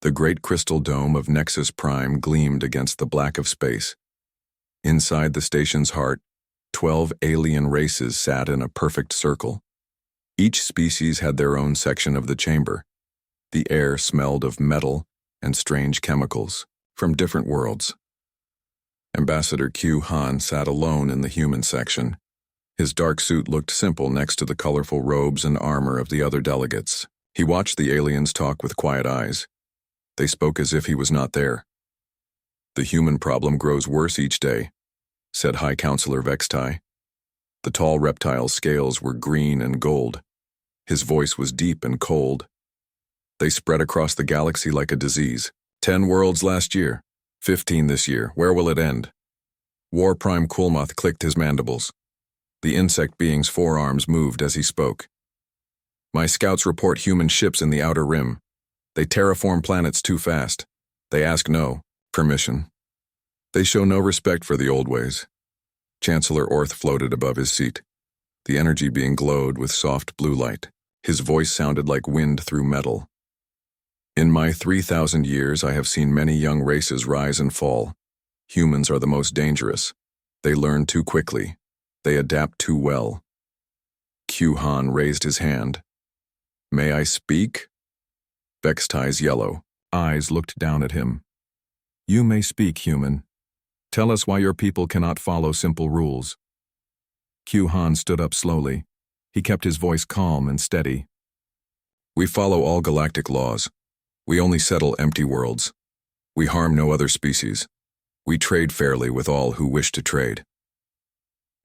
The great crystal dome of Nexus Prime gleamed against the black of space. Inside the station's heart, 12 alien races sat in a perfect circle. Each species had their own section of the chamber. The air smelled of metal and strange chemicals from different worlds. Ambassador Q Han sat alone in the human section. His dark suit looked simple next to the colorful robes and armor of the other delegates. He watched the aliens talk with quiet eyes. They spoke as if he was not there. "The human problem grows worse each day," said High Counselor Vextai. The tall reptile's scales were green and gold. His voice was deep and cold. "They spread across the galaxy like a disease. 10 worlds last year, 15 this year. Where will it end?" War Prime Kulmoth clicked his mandibles. The insect being's forearms moved as he spoke. "My scouts report human ships in the outer rim. They terraform planets too fast. They ask no permission. They show no respect for the old ways." Chancellor Orth floated above his seat. The energy being glowed with soft blue light. His voice sounded like wind through metal. "In my 3,000 years, I have seen many young races rise and fall. Humans are the most dangerous. They learn too quickly. They adapt too well." Q Han raised his hand. "May I speak?" Vextai's yellow eyes looked down at him. "You may speak, human. Tell us why your people cannot follow simple rules." Q Han stood up slowly. He kept his voice calm and steady. "We follow all galactic laws. We only settle empty worlds. We harm no other species. We trade fairly with all who wish to trade."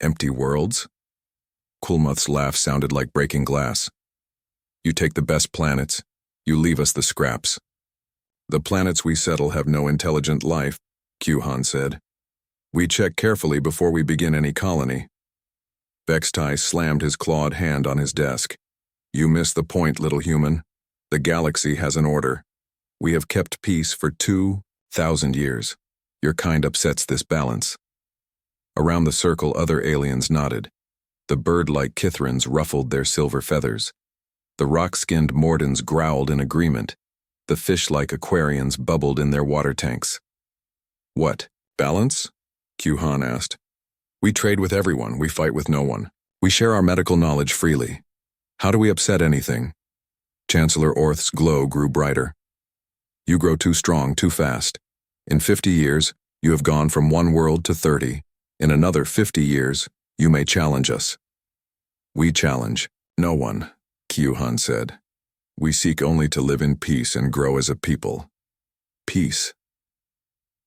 "Empty worlds?" Kulmoth's laugh sounded like breaking glass. "You take the best planets. You leave us the scraps." "The planets we settle have no intelligent life," Q Han said. "We check carefully before we begin any colony." Vextai slammed his clawed hand on his desk. "You miss the point, little human. The galaxy has an order. We have kept peace for 2,000 years. Your kind upsets this balance." Around the circle, other aliens nodded. The bird-like Kithrans ruffled their silver feathers. The rock-skinned Mordans growled in agreement. The fish-like Aquarians bubbled in their water tanks. "What, balance?" Q Han asked. "We trade with everyone, we fight with no one. We share our medical knowledge freely. How do we upset anything?" Chancellor Orth's glow grew brighter. "You grow too strong, too fast. In 50 years, you have gone from 1 world to 30. In another 50 years, you may challenge us." "We challenge no one," Q Han said. "We seek only to live in peace and grow as a people." "Peace."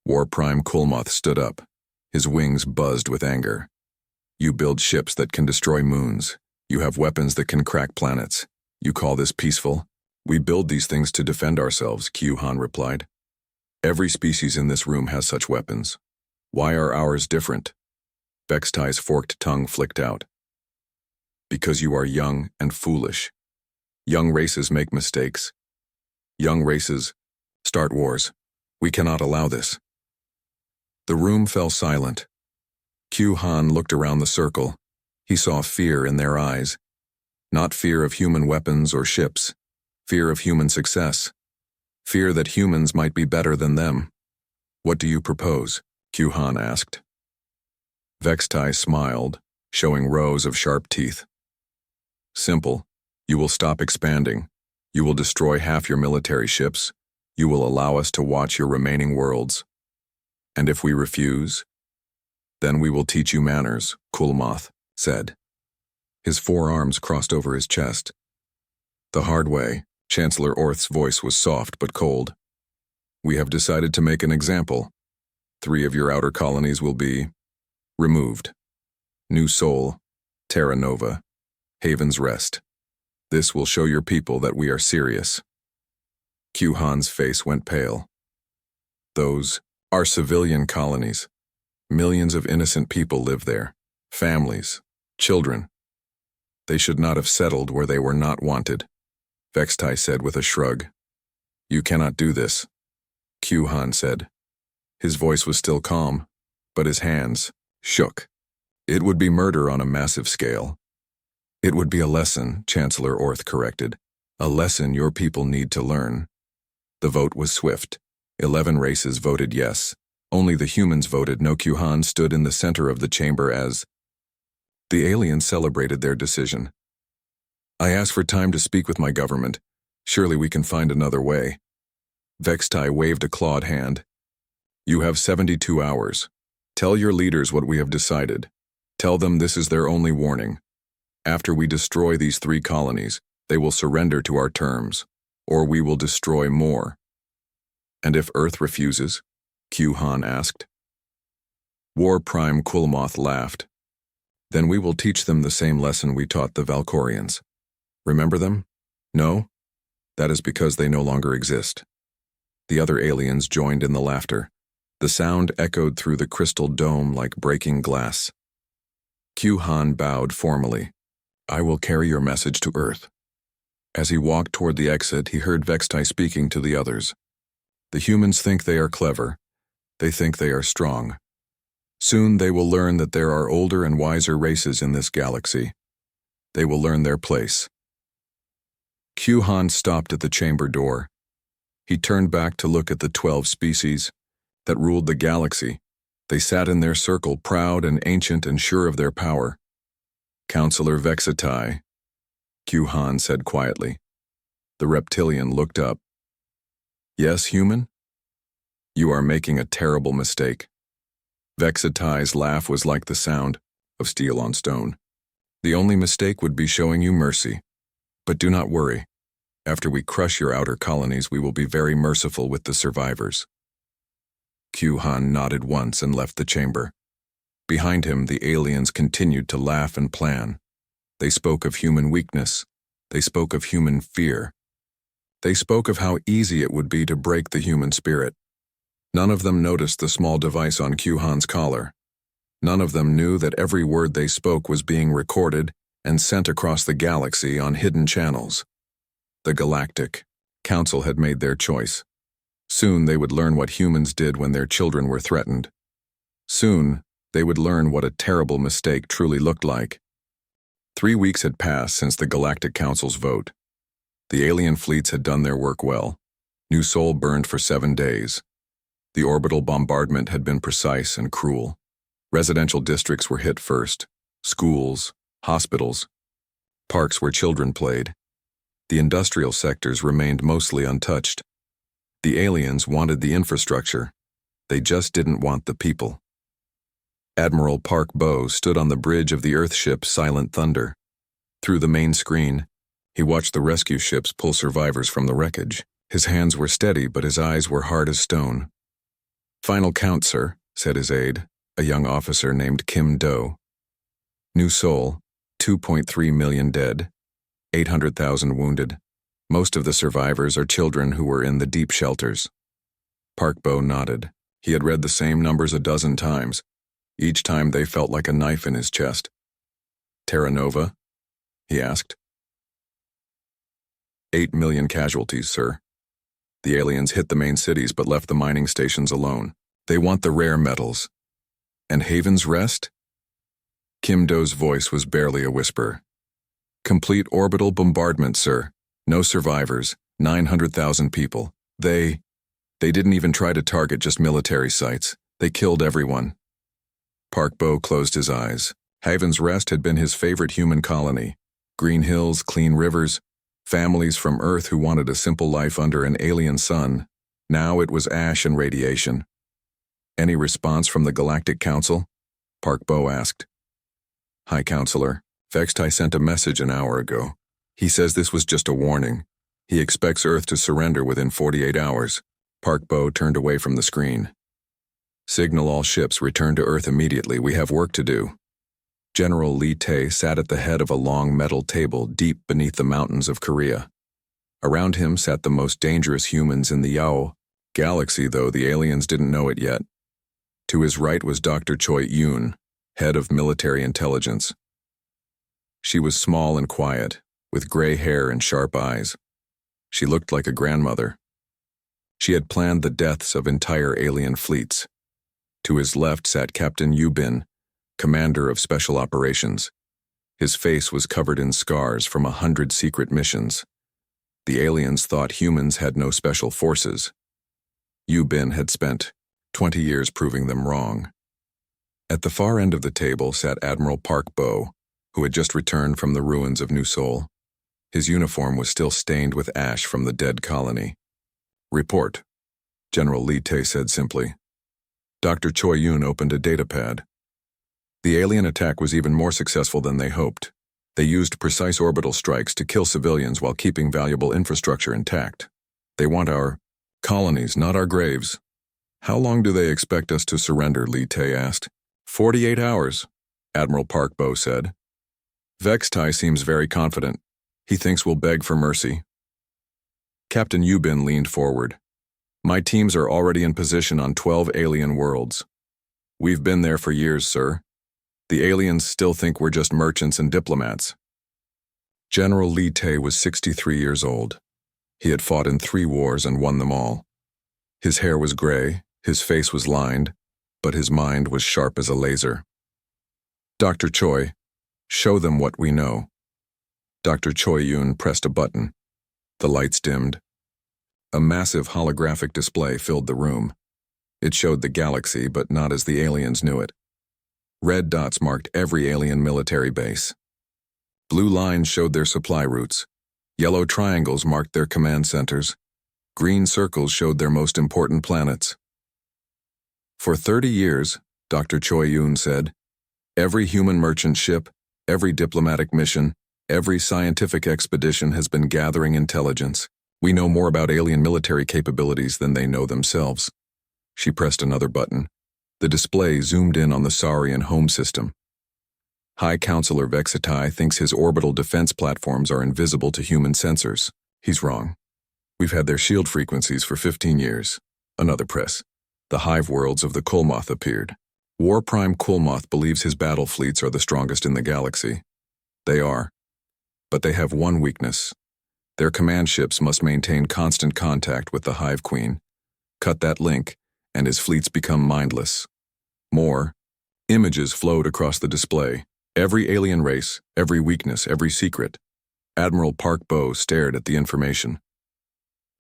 War Prime Kulmoth stood up. His wings buzzed with anger. "You build ships that can destroy moons. You have weapons that can crack planets. You call this peaceful?" "We build these things to defend ourselves," Q Han replied. "Every species in this room has such weapons. Why are ours different?" Vextai's forked tongue flicked out. "Because you are young and foolish. Young races make mistakes. Young races start wars. We cannot allow this." The room fell silent. Q Han looked around the circle. He saw fear in their eyes. Not fear of human weapons or ships. Fear of human success. Fear that humans might be better than them. "What do you propose?" Q Han asked. Vextai smiled, showing rows of sharp teeth. "Simple. You will stop expanding. You will destroy half your military ships. You will allow us to watch your remaining worlds. And if we refuse, then we will teach you manners," Kulmoth said. His forearms crossed over his chest. "The hard way." Chancellor Orth's voice was soft but cold. "We have decided to make an example. 3 of your outer colonies will be removed. New Sol, Terra Nova, Haven's Rest. This will show your people that we are serious." Q Han's face went pale. "Those are civilian colonies. Millions of innocent people live there. Families, children. They should not have settled where they were not wanted," Vextai said with a shrug. "You cannot do this," Q Han said. His voice was still calm, but his hands shook. "It would be murder on a massive scale." "It would be a lesson," Chancellor Orth corrected. "A lesson your people need to learn." The vote was swift. 11 races voted yes. Only the humans voted no. Q-Han stood in the center of the chamber as the aliens celebrated their decision. I asked for time to speak with my government. Surely we can find another way. Vextai waved a clawed hand. You have 72 hours. Tell your leaders what we have decided. Tell them this is their only warning. After we destroy these 3 colonies, they will surrender to our terms, or we will destroy more. And if Earth refuses? Q-Han asked. War Prime Quilmoth laughed. Then we will teach them the same lesson we taught the Valkorians. Remember them? No? That is because they no longer exist. The other aliens joined in the laughter. The sound echoed through the crystal dome like breaking glass. Q-Han bowed formally. I will carry your message to Earth. As he walked toward the exit, he heard Vextai speaking to the others. The humans think they are clever. They think they are strong. Soon they will learn that there are older and wiser races in this galaxy. They will learn their place. Q-Han stopped at the chamber door. He turned back to look at the 12 species that ruled the galaxy. They sat in their circle, proud and ancient and sure of their power. Counselor Vextai, Q-Han said quietly. The reptilian looked up. Yes, human? You are making a terrible mistake. Vexatai's laugh was like the sound of steel on stone. The only mistake would be showing you mercy. But do not worry. After we crush your outer colonies, we will be very merciful with the survivors. Q-Han nodded once and left the chamber. Behind him, the aliens continued to laugh and plan. They spoke of human weakness. They spoke of human fear. They spoke of how easy it would be to break the human spirit. None of them noticed the small device on Q-Han's collar. None of them knew that every word they spoke was being recorded and sent across the galaxy on hidden channels. The Galactic Council had made their choice. Soon they would learn what humans did when their children were threatened. Soon they would learn what a terrible mistake truly looked like. 3 weeks had passed since the Galactic Council's vote. The alien fleets had done their work well. New Sol burned for 7 days. The orbital bombardment had been precise and cruel. Residential districts were hit first. Schools, hospitals, parks where children played. The industrial sectors remained mostly untouched. The aliens wanted the infrastructure. They just didn't want the people. Admiral Park Bo stood on the bridge of the Earthship Silent Thunder. Through the main screen, he watched the rescue ships pull survivors from the wreckage. His hands were steady, but his eyes were hard as stone. Final count, sir, said his aide, a young officer named Kim Do. New Sol, 2.3 million dead, 800,000 wounded. Most of the survivors are children who were in the deep shelters. Park Bo nodded. He had read the same numbers a dozen times. Each time they felt like a knife in his chest. Terra Nova? He asked. 8 million casualties, sir. The aliens hit the main cities but left the mining stations alone. They want the rare metals. And Haven's Rest? Kim Do's voice was barely a whisper. Complete orbital bombardment, sir. No survivors. 900,000 people. They didn't even try to target just military sites. They killed everyone. Park Bo closed his eyes. Haven's Rest had been his favorite human colony. Green hills, clean rivers, families from Earth who wanted a simple life under an alien sun. Now it was ash and radiation. Any response from the Galactic Council? Park Bo asked. High Counselor, Vextai sent a message an hour ago. He says this was just a warning. He expects Earth to surrender within 48 hours. Park Bo turned away from the screen. Signal all ships return to Earth immediately. We have work to do. General Li Tae sat at the head of a long metal table deep beneath the mountains of Korea. Around him sat the most dangerous humans in the Yao galaxy, though the aliens didn't know it yet. To his right was Dr. Choi Yoon, head of military intelligence. She was small and quiet, with gray hair and sharp eyes. She looked like a grandmother. She had planned the deaths of entire alien fleets. To his left sat Captain Yubin, commander of special operations. His face was covered in scars from 100 secret missions. The aliens thought humans had no special forces. Yu-bin had spent 20 years proving them wrong. At the far end of the table sat Admiral Park Bo, who had just returned from the ruins of New Seoul. His uniform was still stained with ash from the dead colony. "Report," General Lee Tae said simply. Dr. Choi Yoon opened a datapad. The alien attack was even more successful than they hoped. They used precise orbital strikes to kill civilians while keeping valuable infrastructure intact. "They want our colonies, not our graves." "How long do they expect us to surrender?" Lee Tae asked. 48 hours, Admiral Park Bo said. Vextai seems very confident. He thinks we'll beg for mercy. Captain Yubin leaned forward. "My teams are already in position on 12 alien worlds. We've been there for years, sir. The aliens still think we're just merchants and diplomats." General Lee Tae was 63 years old. He had fought in 3 wars and won them all. His hair was gray, his face was lined, but his mind was sharp as a laser. "Dr. Choi, show them what we know." Dr. Choi Yoon pressed a button. The lights dimmed. A massive holographic display filled the room. It showed the galaxy, but not as the aliens knew it. Red dots marked every alien military base. Blue lines showed their supply routes. Yellow triangles marked their command centers. Green circles showed their most important planets. "For 30 years, Dr. Choi Yoon said, every human merchant ship, every diplomatic mission, every scientific expedition has been gathering intelligence. We know more about alien military capabilities than they know themselves." She pressed another button. The display zoomed in on the Saurian home system. High Counselor Vexatai thinks his orbital defense platforms are invisible to human sensors. He's wrong. We've had their shield frequencies for 15 years. Another press. The hive worlds of the Kulmoth appeared. War Prime Kulmoth believes his battle fleets are the strongest in the galaxy. They are. But they have one weakness. Their command ships must maintain constant contact with the Hive Queen. Cut that link, and his fleets become mindless. More. Images flowed across the display. Every alien race, every weakness, every secret. Admiral Park Bo stared at the information.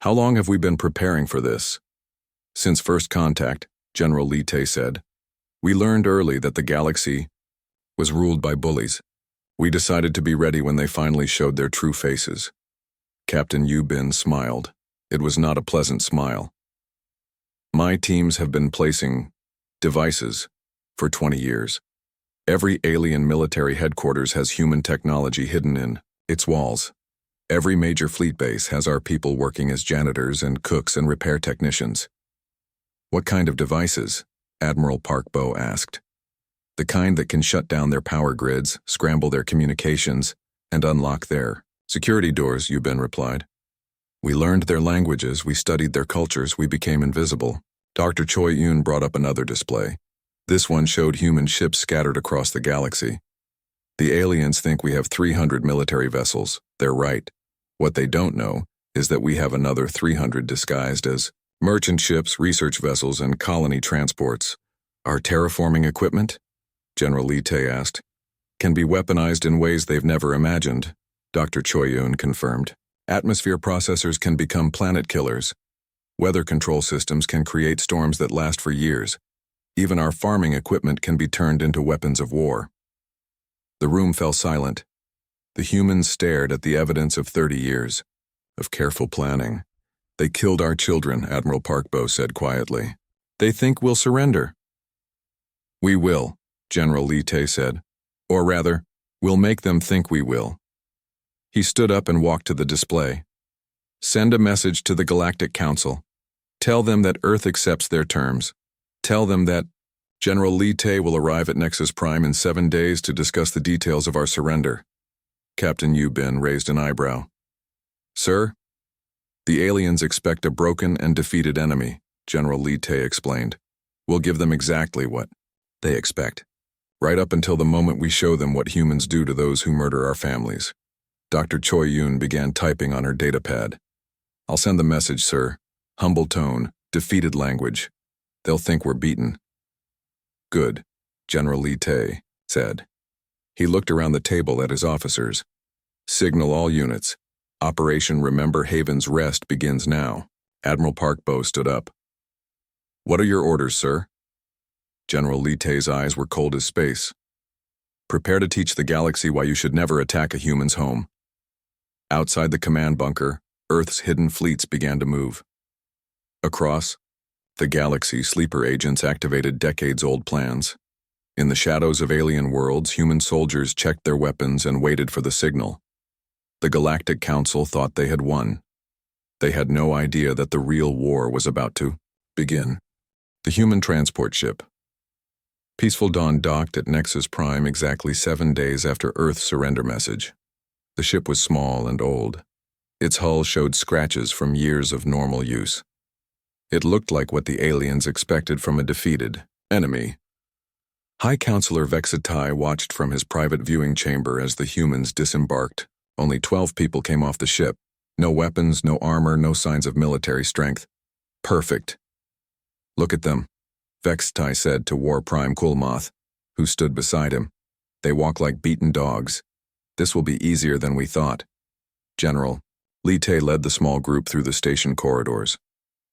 "How long have we been preparing for this?" "Since first contact," General Lee Tae said. "We learned early that the galaxy was ruled by bullies. We decided to be ready when they finally showed their true faces." Captain Yubin smiled. It was not a pleasant smile. "My teams have been placing devices for 20 years. Every alien military headquarters has human technology hidden in its walls. Every major fleet base has our people working as janitors and cooks and repair technicians." "What kind of devices?" Admiral Park Bo asked. "The kind that can shut down their power grids, scramble their communications, and unlock their security doors," Yubin replied. "We learned their languages, we studied their cultures, we became invisible." Dr. Choi Yoon brought up another display. This one showed human ships scattered across the galaxy. "The aliens think we have 300 military vessels. They're right. What they don't know is that we have another 300 disguised as merchant ships, research vessels, and colony transports. Our terraforming equipment," General Lee Tae asked, "can be weaponized in ways they've never imagined," Dr. Choi Yoon confirmed. "Atmosphere processors can become planet killers. Weather control systems can create storms that last for years. Even our farming equipment can be turned into weapons of war." The room fell silent. The humans stared at the evidence of 30 years of careful planning. "They killed our children," Admiral Park Bo said quietly. "They think we'll surrender." "We will," General Lee Tae said. "Or rather, we'll make them think we will." He stood up and walked to the display. "Send a message to the Galactic Council. Tell them that Earth accepts their terms. Tell them that General Lee Tae will arrive at Nexus Prime in 7 days to discuss the details of our surrender." Captain Yubin raised an eyebrow. "Sir, the aliens expect a broken and defeated enemy," General Lee Tae explained. "We'll give them exactly what they expect, right up until the moment we show them what humans do to those who murder our families." Dr. Choi Yoon began typing on her datapad. "I'll send the message, sir. Humble tone, defeated language. They'll think we're beaten." "Good," General Lee Tae said. He looked around the table at his officers. "Signal all units. Operation Remember Haven's Rest begins now. Admiral Parkbow stood up. What are your orders, sir? General Li Tei's eyes were cold as space. Prepare to teach the galaxy why you should never attack a human's home. Outside the command bunker, Earth's hidden fleets began to move. Across the galaxy, sleeper agents activated decades-old plans. In the shadows of alien worlds, human soldiers checked their weapons and waited for the signal. The Galactic Council thought they had won. They had no idea that the real war was about to begin. The human transport ship. Peaceful Dawn docked at Nexus Prime exactly 7 days after Earth's surrender message. The ship was small and old. Its hull showed scratches from years of normal use. It looked like what the aliens expected from a defeated enemy. High Counselor Vexatai watched from his private viewing chamber as the humans disembarked. Only 12 people came off the ship. No weapons, no armor, no signs of military strength. Perfect. Look at them, Vexatai said to War Prime Kulmoth, who stood beside him. They walk like beaten dogs. This will be easier than we thought. General, Li Tei led the small group through the station corridors.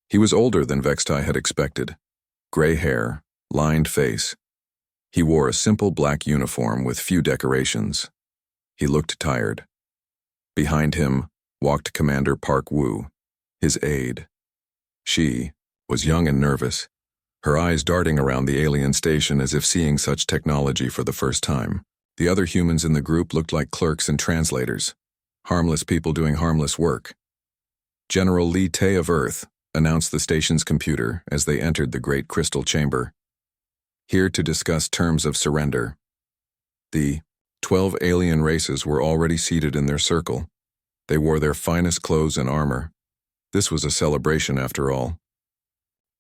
He was older than Vexatai had expected. Gray hair, lined face. He wore a simple black uniform with few decorations. He looked tired. Behind him walked Commander Park Wu, his aide. She was young and nervous, her eyes darting around the alien station as if seeing such technology for the first time. The other humans in the group looked like clerks and translators, harmless people doing harmless work. General Li Tei of Earth announced the station's computer as they entered the great crystal chamber. Here to discuss terms of surrender. The 12 alien races were already seated in their circle. They wore their finest clothes and armor. This was a celebration after all.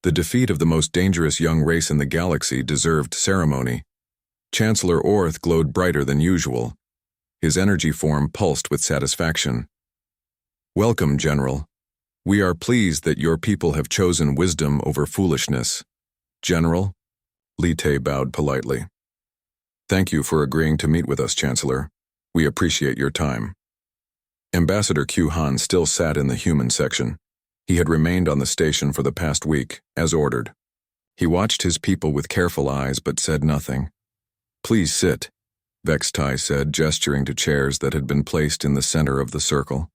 The defeat of the most dangerous young race in the galaxy deserved ceremony. Chancellor Orth glowed brighter than usual. His energy form pulsed with satisfaction. Welcome, General. We are pleased that your people have chosen wisdom over foolishness. General, Li Tei bowed politely. Thank you for agreeing to meet with us, Chancellor. We appreciate your time. Ambassador Q Han still sat in the human section. He had remained on the station for the past week, as ordered. He watched his people with careful eyes but said nothing. Please sit, Vexatai said, gesturing to chairs that had been placed in the center of the circle.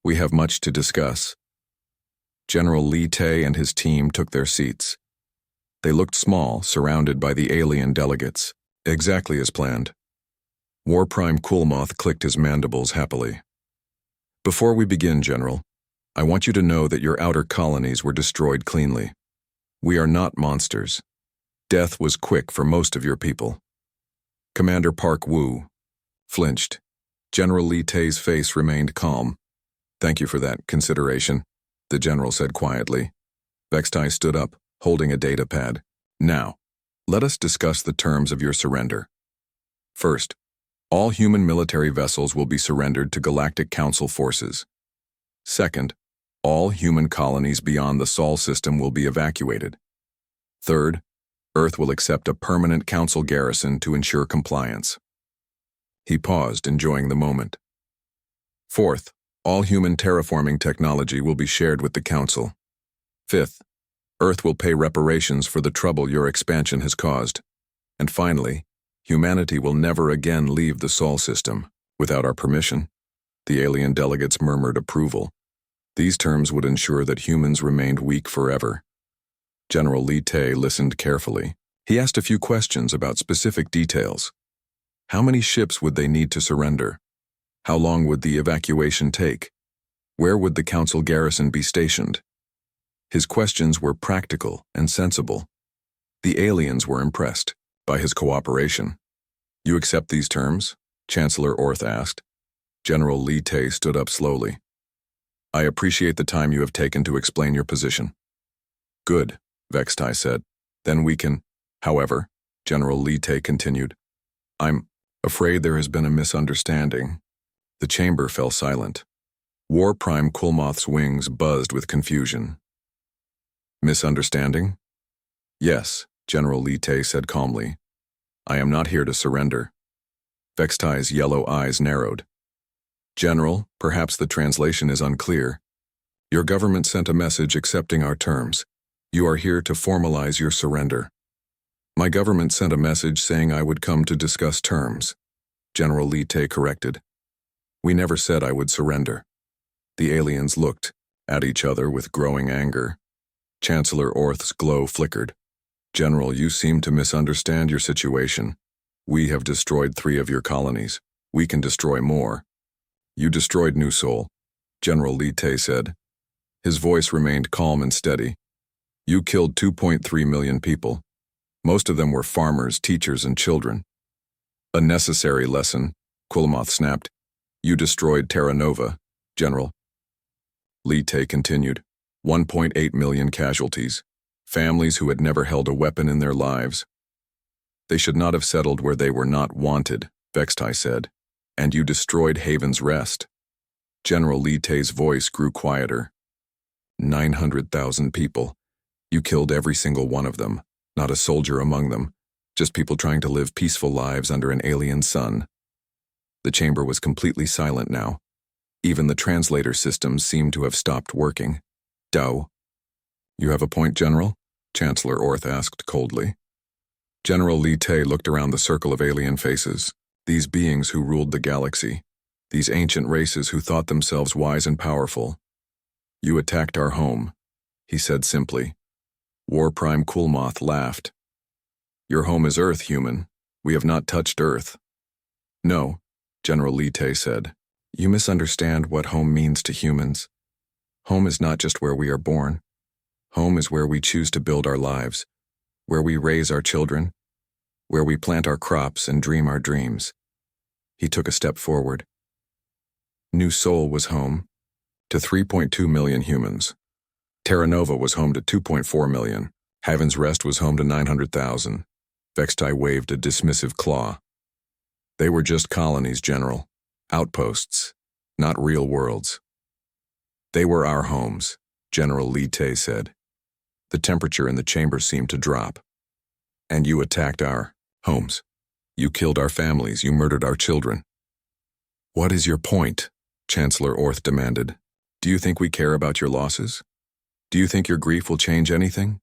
We have much to discuss. General Li Tei and his team took their seats. They looked small, surrounded by the alien delegates, exactly as planned. War Prime Kulmoth clicked his mandibles happily. Before we begin, General, I want you to know that your outer colonies were destroyed cleanly. We are not monsters. Death was quick for most of your people. Commander Park Wu flinched. General Li Tei's face remained calm. Thank you for that consideration, the general said quietly. Vexatai stood up, holding a data pad. Now, let us discuss the terms of your surrender. First, all human military vessels will be surrendered to Galactic Council forces. Second, all human colonies beyond the Sol system will be evacuated. Third, Earth will accept a permanent Council garrison to ensure compliance. He paused, enjoying the moment. Fourth, all human terraforming technology will be shared with the Council. Fifth, Earth will pay reparations for the trouble your expansion has caused. And finally, humanity will never again leave the Sol system without our permission. The alien delegates murmured approval. These terms would ensure that humans remained weak forever. General Li Tei listened carefully. He asked a few questions about specific details. How many ships would they need to surrender? How long would the evacuation take? Where would the Council garrison be stationed? His questions were practical and sensible. The aliens were impressed by his cooperation. You accept these terms? Chancellor Orth asked. General Li Tei stood up slowly. I appreciate the time you have taken to explain your position. Good, Vexatai said. Then we can. However, General Li Tei continued, I'm afraid there has been a misunderstanding. The chamber fell silent. War Prime Kulmoth's wings buzzed with confusion. Misunderstanding? Yes, General Li Tei said calmly. I am not here to surrender. Vexatai's yellow eyes narrowed. General, perhaps the translation is unclear. Your government sent a message accepting our terms. You are here to formalize your surrender. My government sent a message saying I would come to discuss terms. General Li Te corrected. We never said I would surrender. The aliens looked at each other with growing anger. Chancellor Orth's glow flickered. General, you seem to misunderstand your situation. We have destroyed 3 of your colonies. We can destroy more. You destroyed New Sol, General Li Te said. His voice remained calm and steady. You killed 2.3 million people. Most of them were farmers, teachers, and children. A necessary lesson, Quilmoth snapped. You destroyed Terra Nova, General. Li Te continued. 1.8 million casualties. Families who had never held a weapon in their lives. They should not have settled where they were not wanted, Vextai said. And you destroyed Haven's Rest. General Li Te's voice grew quieter. 900,000 people. You killed every single one of them, not a soldier among them, just people trying to live peaceful lives under an alien sun. The chamber was completely silent now. Even the translator systems seemed to have stopped working. Dao. You have a point, General? Chancellor Orth asked coldly. General Li Te looked around the circle of alien faces. These beings who ruled the galaxy. These ancient races who thought themselves wise and powerful. You attacked our home, he said simply. War Prime Quilmoth laughed. Your home is Earth, human. We have not touched Earth. No, General Li Te said. You misunderstand what home means to humans. Home is not just where we are born. Home is where we choose to build our lives, where we raise our children, where we plant our crops and dream our dreams. He took a step forward. New Sol was home to 3.2 million humans. Terra Nova was home to 2.4 million. Haven's Rest was home to 900,000. Vextai waved a dismissive claw. They were just colonies, General. Outposts, not real worlds. They were our homes, General Li Te said. The temperature in the chamber seemed to drop. And you attacked our homes. You killed our families, you murdered our children. What is your point? Chancellor Orth demanded. Do you think we care about your losses? Do you think your grief will change anything?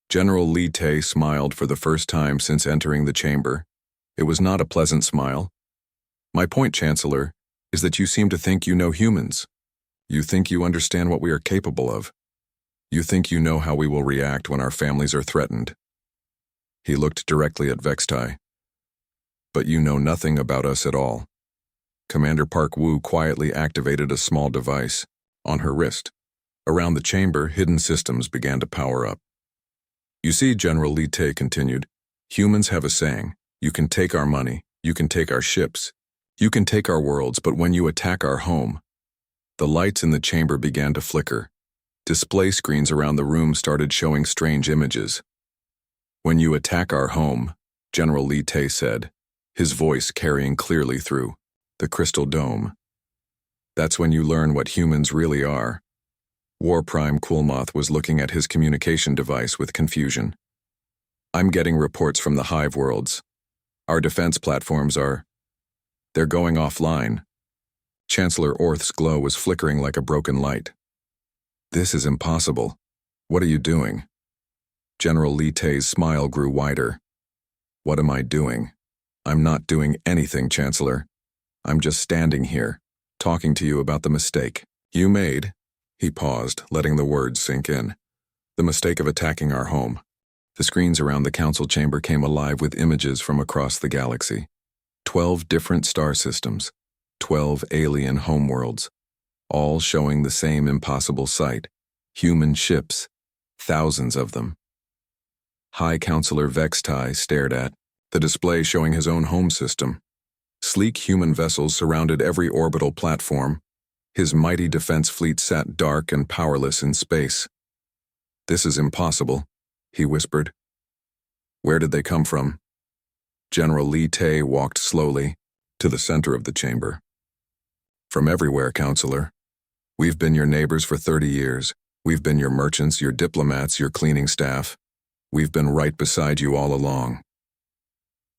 General Li Te smiled for the first time since entering the chamber. It was not a pleasant smile. My point, Chancellor, is that you seem to think you know humans. You think you understand what we are capable of. You think you know how we will react when our families are threatened. He looked directly at Vextai. But you know nothing about us at all. Commander Park Wu quietly activated a small device on her wrist. Around the chamber, hidden systems began to power up. You see, General Li Te continued, humans have a saying, you can take our money, you can take our ships, you can take our worlds, but when you attack our home. The lights in the chamber began to flicker. Display screens around the room started showing strange images. When you attack our home, General Li Te said, his voice carrying clearly through the crystal dome. That's when you learn what humans really are. War Prime Quilmoth was looking at his communication device with confusion. I'm getting reports from the hive worlds. Our defense platforms they're going offline. Chancellor Orth's glow was flickering like a broken light. This is impossible. What are you doing? General Li Te's smile grew wider. What am I doing? I'm not doing anything, Chancellor. I'm just standing here, talking to you about the mistake you made. He paused, letting the words sink in. The mistake of attacking our home. The screens around the council chamber came alive with images from across the galaxy. 12 different star systems, 12 alien homeworlds, all showing the same impossible sight. Human ships, thousands of them. High Counselor Vextai stared at the display showing his own home system. Sleek human vessels surrounded every orbital platform. His mighty defense fleet sat dark and powerless in space. This is impossible, he whispered. Where did they come from? General Li Te walked slowly to the center of the chamber. From everywhere, Counselor. We've been your neighbors for 30 years. We've been your merchants, your diplomats, your cleaning staff. We've been right beside you all along.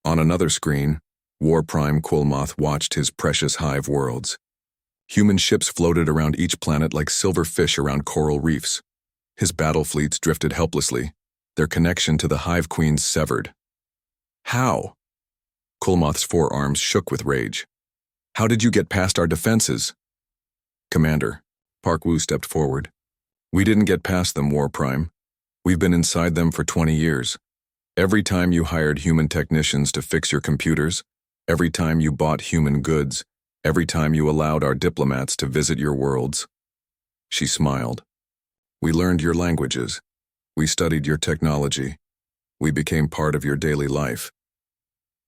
On another screen, War Prime Quilmoth watched his precious hive worlds. Human ships floated around each planet like silver fish around coral reefs. His battle fleets drifted helplessly, their connection to the Hive Queens severed. How? Kulmoth's forearms shook with rage. How did you get past our defenses? Commander, Park Wu stepped forward. We didn't get past them, War Prime. We've been inside them for 20 years. Every time you hired human technicians to fix your computers, every time you bought human goods, every time you allowed our diplomats to visit your worlds. She smiled. We learned your languages. We studied your technology. We became part of your daily life.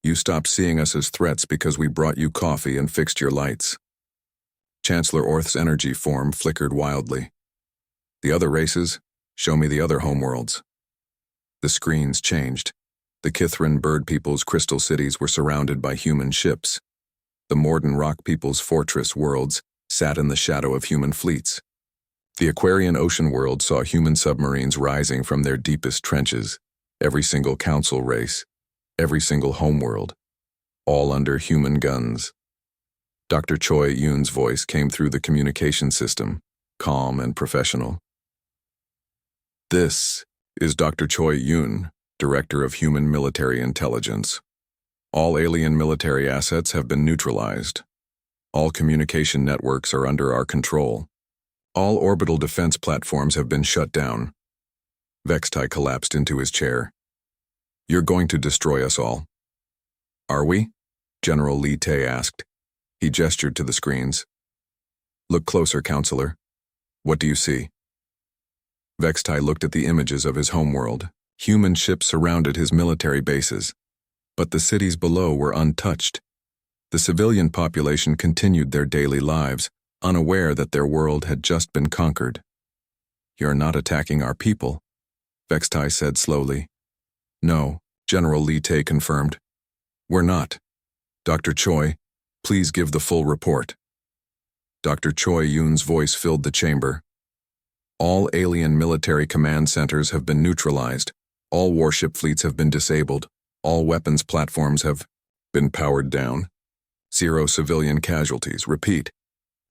You stopped seeing us as threats because we brought you coffee and fixed your lights. Chancellor Orth's energy form flickered wildly. The other races, show me the other homeworlds. The screens changed. The Kithran bird people's crystal cities were surrounded by human ships. The Morden rock people's fortress worlds sat in the shadow of human fleets. The Aquarian ocean world saw human submarines rising from their deepest trenches, every single council race, every single homeworld, all under human guns. Dr. Choi Yoon's voice came through the communication system, calm and professional. This is Dr. Choi Yoon, Director of Human Military Intelligence. All alien military assets have been neutralized. All communication networks are under our control. All orbital defense platforms have been shut down. Vextai collapsed into his chair. You're going to destroy us all. Are we? General Li Tae asked. He gestured to the screens. Look closer, Counselor. What do you see? Vextai looked at the images of his homeworld. Human ships surrounded his military bases. But the cities below were untouched. The civilian population continued their daily lives, unaware that their world had just been conquered. You're not attacking our people, Vextai said slowly. No, General Li Tae confirmed. We're not. Dr. Choi, please give the full report. Dr. Choi Yoon's voice filled the chamber. All alien military command centers have been neutralized. All warship fleets have been disabled. All weapons platforms have been powered down. 0 civilian casualties. Repeat.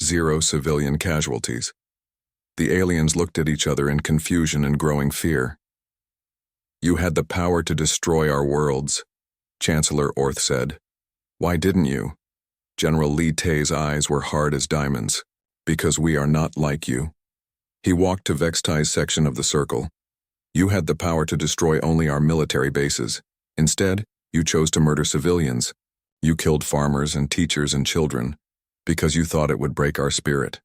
0 civilian casualties. The aliens looked at each other in confusion and growing fear. You had the power to destroy our worlds, Chancellor Orth said. Why didn't you? General Li Tae's eyes were hard as diamonds. Because we are not like you. He walked to Vextai's section of the circle. You had the power to destroy only our military bases. Instead, you chose to murder civilians. You killed farmers and teachers and children, because you thought it would break our spirit.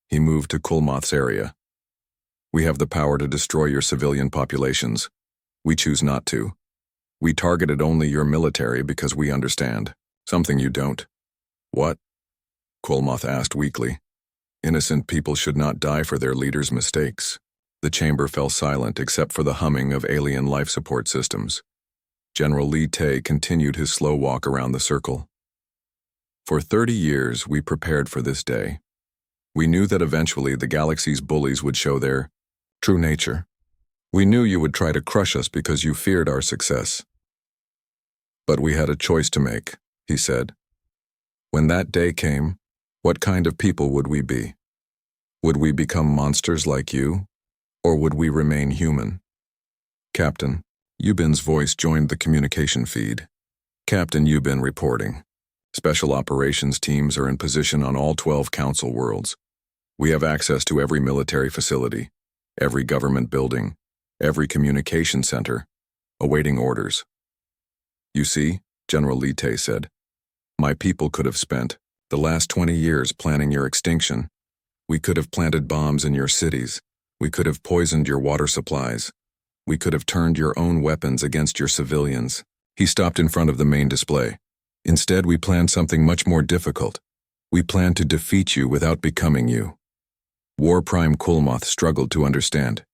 He moved to Kulmoth's area. We have the power to destroy your civilian populations. We choose not to. We targeted only your military because we understand, something you don't. What? Kulmoth asked weakly. Innocent people should not die for their leaders' mistakes. The chamber fell silent except for the humming of alien life support systems. General Li Tae continued his slow walk around the circle. For 30 years, we prepared for this day. We knew that eventually the galaxy's bullies would show their true nature. We knew you would try to crush us because you feared our success. But we had a choice to make, he said. When that day came, what kind of people would we be? Would we become monsters like you, or would we remain human? Captain, Yubin's voice joined the communication feed. Captain Yubin reporting. Special operations teams are in position on all 12 council worlds. We have access to every military facility, every government building, every communication center, awaiting orders. You see, General Li Tae said, my people could have spent the last 20 years planning your extinction. We could have planted bombs in your cities. We could have poisoned your water supplies. We could have turned your own weapons against your civilians. He stopped in front of the main display. Instead, we planned something much more difficult. We planned to defeat you without becoming you. War Prime Kulmoth struggled to understand.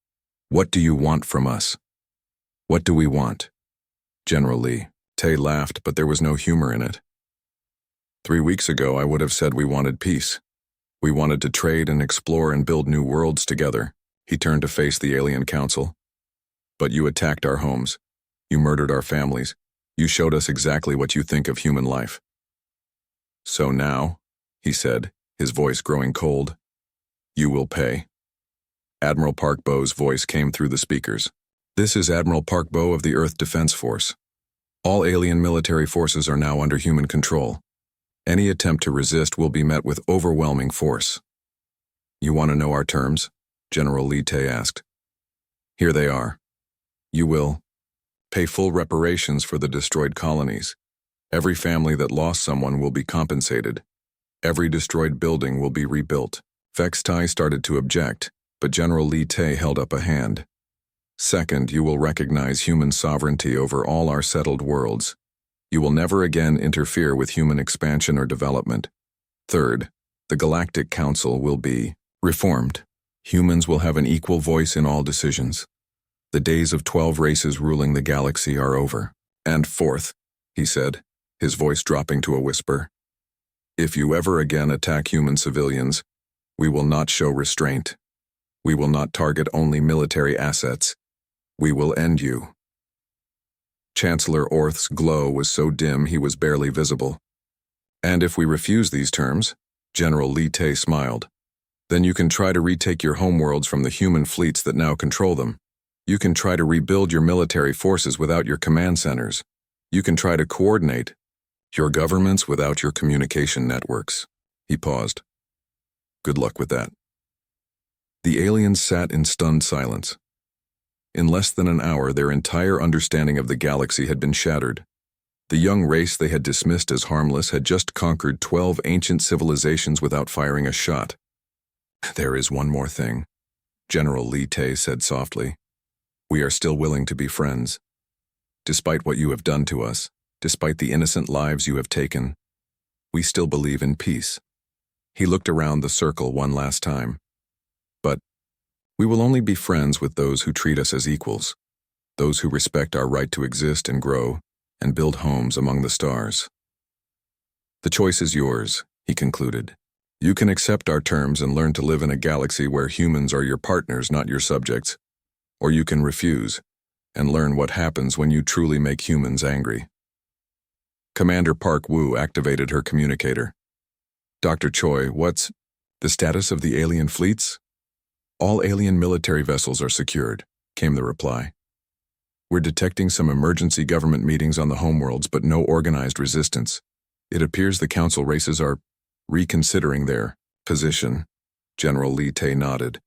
What do you want from us? What do we want? General Li Tae laughed, but there was no humor in it. 3 weeks ago, I would have said we wanted peace. We wanted to trade and explore and build new worlds together. He turned to face the alien council. But you attacked our homes. You murdered our families. You showed us exactly what you think of human life. So now, he said, his voice growing cold. "You will pay." Admiral Park Bo's voice came through the speakers. "This is Admiral Park Bo of the Earth Defense Force. All alien military forces are now under human control. Any attempt to resist will be met with overwhelming force." "You want to know our terms?" General Lee Tay asked. "Here they are. You will pay full reparations for the destroyed colonies. Every family that lost someone will be compensated. Every destroyed building will be rebuilt." Vex Tai started to object, but General Lee Tay held up a hand. "Second, you will recognize human sovereignty over all our settled worlds. You will never again interfere with human expansion or development. Third, the Galactic Council will be reformed. Humans will have an equal voice in all decisions. The days of 12 races ruling the galaxy are over. And fourth," he said, his voice dropping to a whisper, "if you ever again attack human civilians, we will not show restraint. We will not target only military assets. We will end you." Chancellor Orth's glow was so dim he was barely visible. "And if we refuse these terms," General Lee Tay smiled, "then you can try to retake your homeworlds from the human fleets that now control them. You can try to rebuild your military forces without your command centers. You can try to coordinate your governments without your communication networks." He paused. "Good luck with that." The aliens sat in stunned silence. In less than an hour, their entire understanding of the galaxy had been shattered. The young race they had dismissed as harmless had just conquered 12 ancient civilizations without firing a shot. "There is one more thing," General Lee Tay said softly. "We are still willing to be friends. Despite what you have done to us, despite the innocent lives you have taken, we still believe in peace." He looked around the circle one last time. "But we will only be friends with those who treat us as equals, those who respect our right to exist and grow and build homes among the stars. The choice is yours," he concluded. "You can accept our terms and learn to live in a galaxy where humans are your partners, not your subjects. Or you can refuse and learn what happens when you truly make humans angry." Commander Park Woo activated her communicator. "Dr. Choi, what's the status of the alien fleets?" "All alien military vessels are secured," came the reply. "We're detecting some emergency government meetings on the homeworlds, but no organized resistance. It appears the council races are reconsidering their position." General Lee Tay nodded.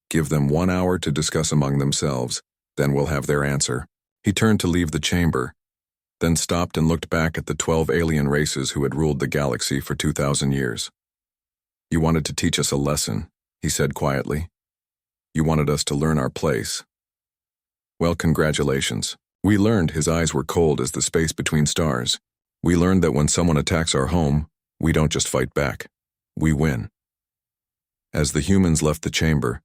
"Give them 1 hour to discuss among themselves, then we'll have their answer." He turned to leave the chamber, then stopped and looked back at the 12 alien races who had ruled the galaxy for 2,000 years. "You wanted to teach us a lesson," he said quietly. "You wanted us to learn our place. Well, congratulations. We learned," his eyes were cold as the space between stars. "We learned that when someone attacks our home, we don't just fight back. We win." As the humans left the chamber,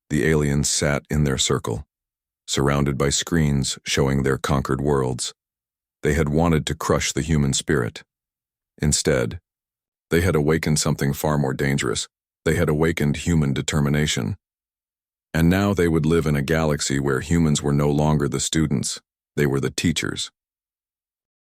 the aliens sat in their circle, surrounded by screens showing their conquered worlds. They had wanted to crush the human spirit. Instead, they had awakened something far more dangerous. They had awakened human determination. And now they would live in a galaxy where humans were no longer the students, they were the teachers.